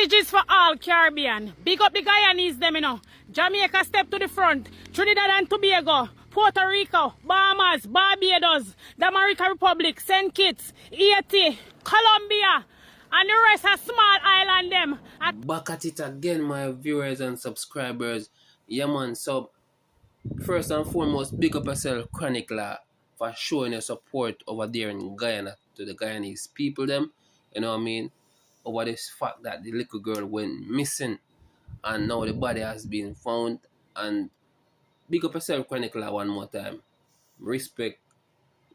Messages for all Caribbean. Big up the Guyanese them, you know. Jamaica step to the front. Trinidad and Tobago, Puerto Rico, Bahamas, Barbados, the Dominican Republic, St. Kitts, Haiti, Colombia, and the rest are small island them. Back at it again, my viewers and subscribers. Yeah, man. So, first and foremost, big up yourself, Chronicler, for showing your support over there in Guyana to the Guyanese people, them. You know what I mean? Over this fact that the little girl went missing and now the body has been found. And big up yourself, Chronicler, one more time. Respect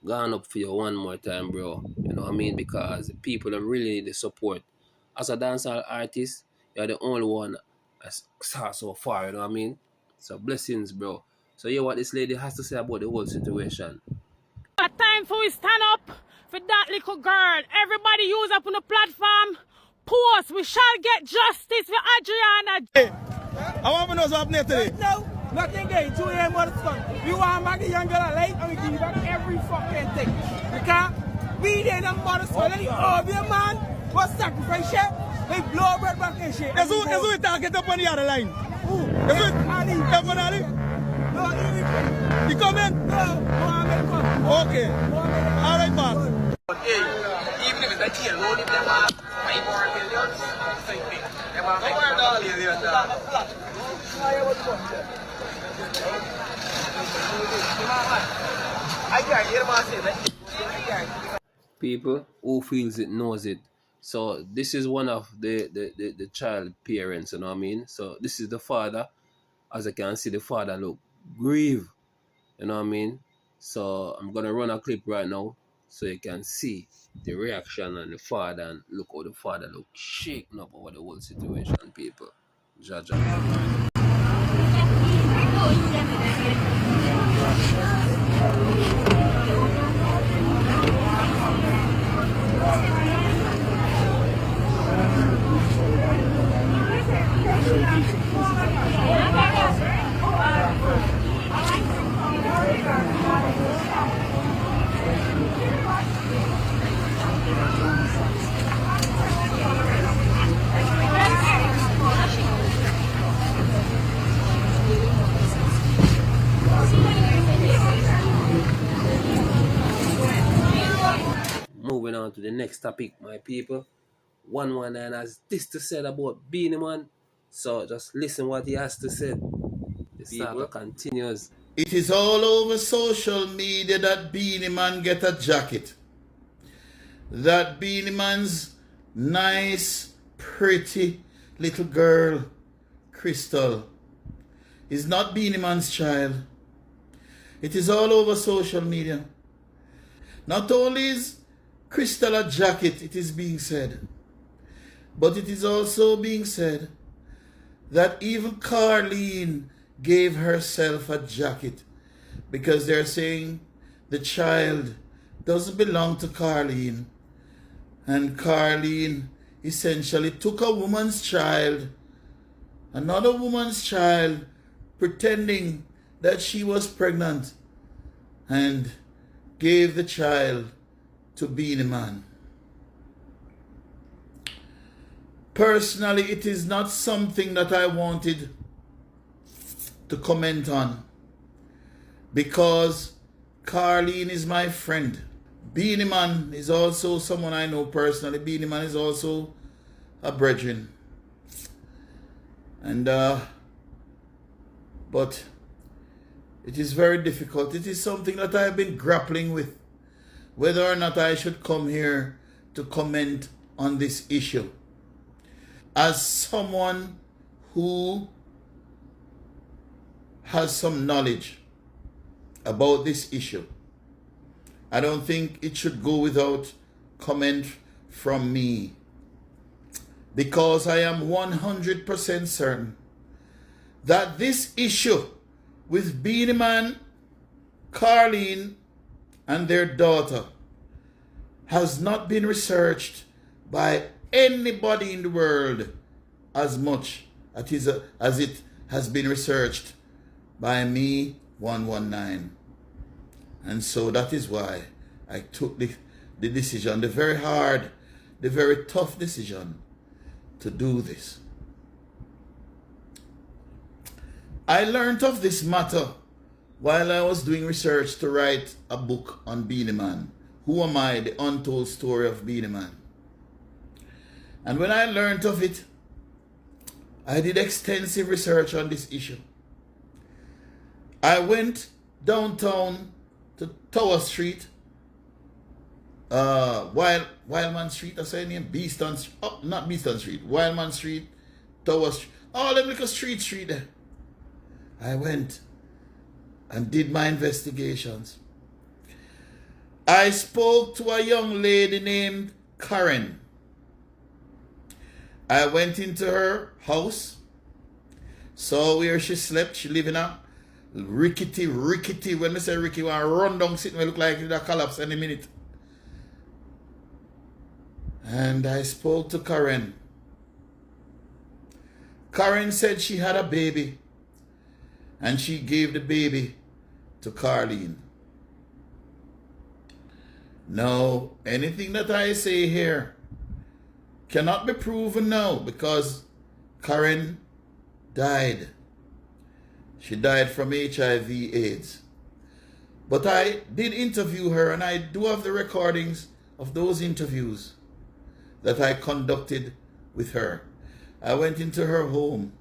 gone up for you one more time, bro. You know what I mean? Because people are really need the support. As a dancehall artist, you're the only one that's saw so far, you know what I mean? So blessings, bro. So hear what this lady has to say about the whole situation. Time for we stand up for that little girl. Everybody use up on the platform. Post. We shall get justice for Adriana. Hey, I want to know what's happening today. No, nothing gay. 2 a.m. what it's done. We want back the young girl late and we give back every fucking thing. Because we did them mother so let it all be a man. What sacrifice shit? They blow bread back and shit. Is who we target up on the other line? Who? Is it Ali. Ali? No, he coming? No, Mohammed come. Okay. All right, boss. Hey, even if it's a kid, roll it them up. 5 more millions. Same thing. They want to make millions. I can't hear myself. People who feels it knows it. So this is one of the child parents, you know what I mean? So this is the father. As I can see, the father look grieve, you know what I mean? So I'm gonna run a clip right now so you can see the reaction on the father and look how the father look shaken up over the whole situation, people. Jaja. Moving on to the next topic, my people. 119 has this to say about Beenie Man. So just listen what he has to say. The saga continues. It is all over social media that Beenie Man get a jacket. That Beenie Man's nice, pretty little girl, Crystal, is not Beenie Man's child. It is all over social media. Not only is Crystal a jacket, it is being said, but it is also being said that even Carleen gave herself a jacket because they're saying the child doesn't belong to Carleen, and Carleen essentially took a woman's child, another woman's child, pretending that she was pregnant, and gave the child to Beenie Man. Personally, it is not something that I wanted to comment on because Carleen is my friend. Beenie Man is also someone I know personally. Beenie Man is also a brethren. And but it is very difficult. It is something that I've been grappling with, whether or not I should come here to comment on this issue. As someone who has some knowledge about this issue, I don't think it should go without comment from me, because I am 100% certain that this issue with Beenie Man, Carleen, and their daughter has not been researched by anybody in the world as much as it has been researched by me, 119. And so that is why I took the decision, the very hard, the very tough decision, to do this. I learned of this matter while I was doing research to write a book on Beenie Man. Who Am I? The Untold Story of Beenie Man. And when I learned of it, I did extensive research on this issue. I went downtown to Tower Street, Wildman Street, I say name, Beeston Street, oh, not Beeston Street, Wildman Street, Tower Street, all them little street there. I went and did my investigations. I spoke to a young lady named Karen. I went into her house, saw where she slept. She lived in a rickety, when I say rickety, one run down sitting where look like it'll collapse any minute. And I spoke to Karen. Karen said she had a baby, and she gave the baby to Carleen. Now, anything that I say here cannot be proven now because Karen died. She died from HIV/AIDS. But I did interview her, and I do have the recordings of those interviews that I conducted with her. I went into her home.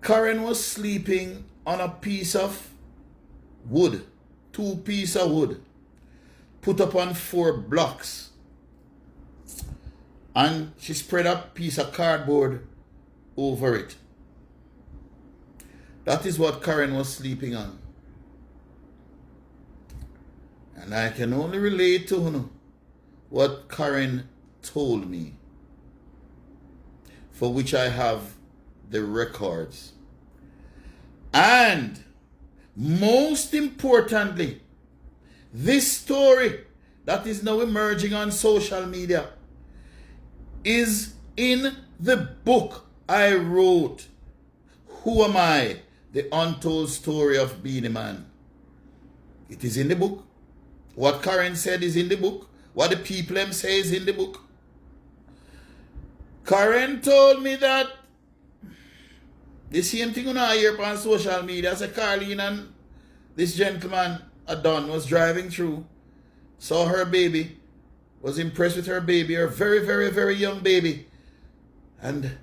Karen was sleeping on a piece of wood, 2 pieces of wood, put up on 4 blocks. And she spread a piece of cardboard over it. That is what Karen was sleeping on. And I can only relate to what Karen told me, for which I have the records. And most importantly, this story that is now emerging on social media is in the book I wrote, Who Am I? The Untold Story of Beenie Man. It is in the book. What Karen said is in the book. What the people them say is in the book. Karen told me that the same thing I hear on social media. Say Carleen and this gentleman, Adon, was driving through, saw her baby, was impressed with her baby, her very young baby. And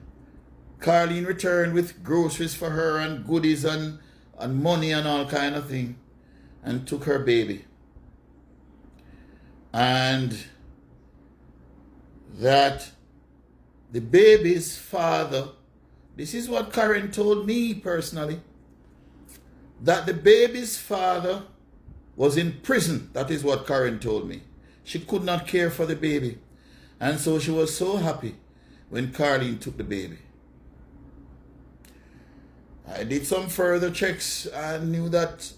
Carleen returned with groceries for her and goodies and money and all kind of thing, and took her baby. And that the baby's father, this is what Karen told me personally, that the baby's father was in prison. That is what Karen told me. She could not care for the baby. And so she was so happy when Carleen took the baby. I did some further checks and knew that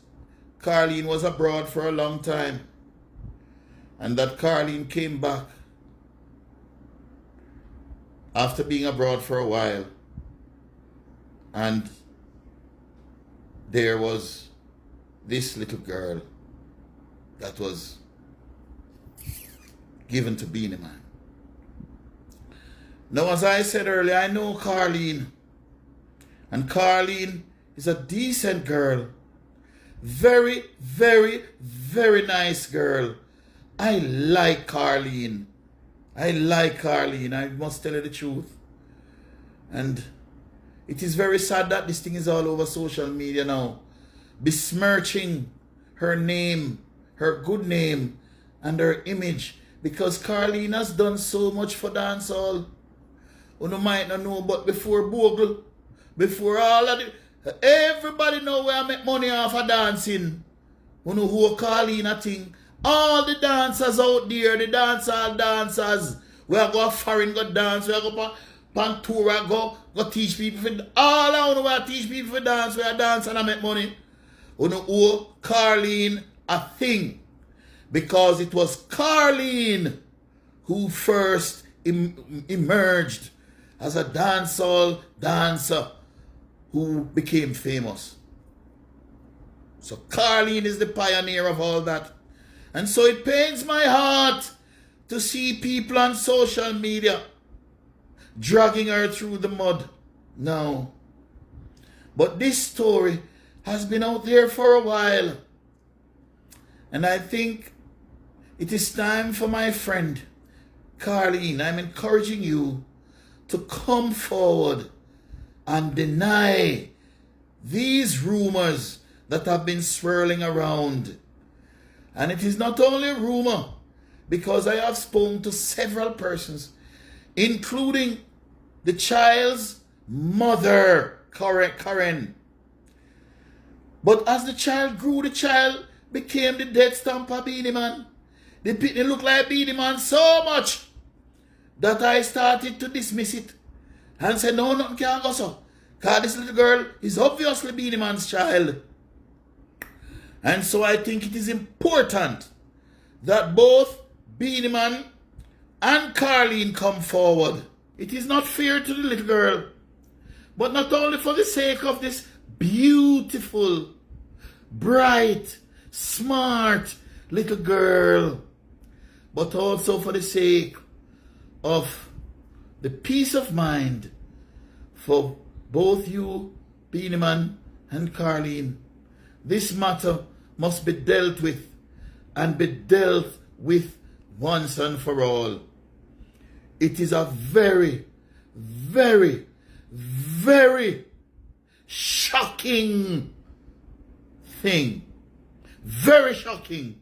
Carleen was abroad for a long time, and that Carleen came back after being abroad for a while, and there was this little girl that was given to Beenie Man. Now, as I said earlier, I know Carleen, and Carleen is a decent girl. Very nice girl. I like Carleen. I must tell you the truth. And it is very sad that this thing is all over social media now, besmirching her name, her good name, and her image, because Carleen has done so much for dancehall. You might not know, but before Bogle, before all of it, everybody know where I make money off of dancing. You know who Carleen a thing. All the dancers out there, the dancehall dancers, we are go foreign, go dance, we are go Pantura, go teach people for, all I know where I teach people for dance, where I dance and I make money. You know who Carleen a thing, because it was Carleen who first emerged as a dancehall dancer who became famous. So Carleen is the pioneer of all that. And so it pains my heart to see people on social media dragging her through the mud. No. But this story has been out there for a while. And I think it is time for my friend, Carleen, I'm encouraging you to come forward and deny these rumors that have been swirling around. And it is not only a rumor, because I have spoken to several persons, including the child's mother, Karen. But as the child grew, the child became the dead stamp of Beenie Man. The pitney looked like Beenie Man so much that I started to dismiss it and said, no, nothing can go so. Because this little girl is obviously Beenie Man's child. And so I think it is important that both Beenie Man and Carleen come forward. It is not fair to the little girl, but not only for the sake of this beautiful, bright, smart little girl, but also for the sake of the peace of mind for both you, Beenie Man and Carleen. This matter must be dealt with, and be dealt with once and for all. It is a very, very, very shocking thing. Very shocking.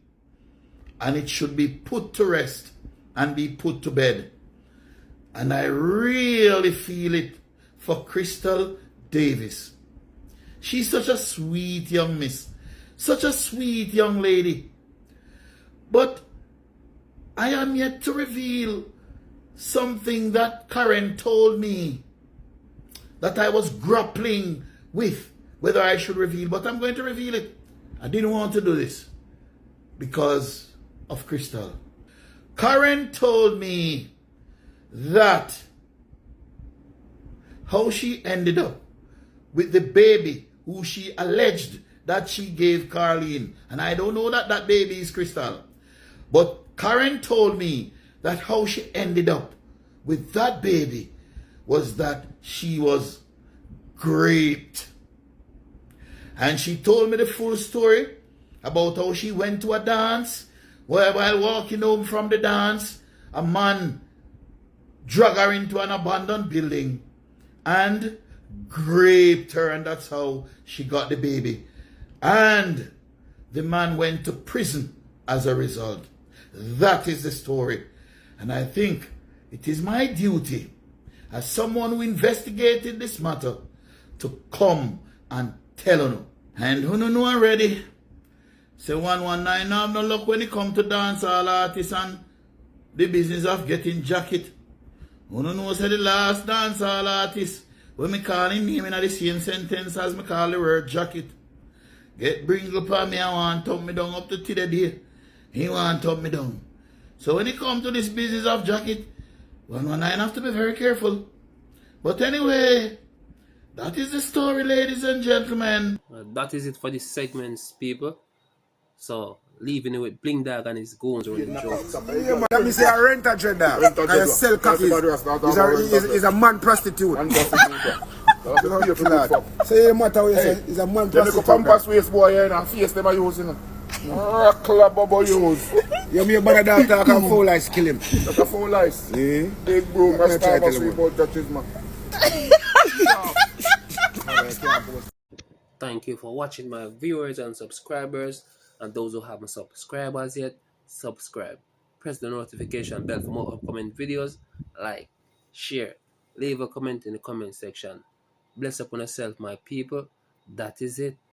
And it should be put to rest and be put to bed. And I really feel it for Crystal Davis. She's such a sweet young miss. Such a sweet young lady. But I am yet to reveal something that Karen told me that I was grappling with whether I should reveal, but I'm going to reveal it. I didn't want to do this because of Crystal. Karen told me that how she ended up with the baby who she alleged that she gave Carleen. And I don't know that that baby is Crystal. But Karen told me that how she ended up with that baby was that she was raped. And she told me the full story about how she went to a dance, where while walking home from the dance, a man dragged her into an abandoned building and raped her, and that's how she got the baby. And the man went to prison as a result. That is the story. And I think it is my duty as someone who investigated this matter to come and tell you. And who know already, say 119 have no luck when it come to dancehall artists and the business of getting jacket. Who know say the last dancehall artist when me call him name in the same sentence as me call the word jacket. Get bring up on me and want to me down up to today. He want to me down. So when it come to this business of jacket, 119 have to be very careful. But anyway, that is the story, ladies and gentlemen. That is it for this segments, people. So, leaving it with Bling Dog and his goons or the jokes. Yeah, man. Let me say a rent a dreader. Can you sell copies? He's a man prostitute. Say a matter what you say. He's a man prostitute. You come past waste boy here and face them are using. Club bubble use. You mean better than talk and full ice kill him. That's a full ice. Yeah. Big bro, my star must be about that is man. Thank you for watching, my viewers and subscribers. And those who haven't subscribed as yet, subscribe. Press the notification bell for more upcoming videos. Like, share, leave a comment in the comment section. Bless upon yourself, my people. That is it.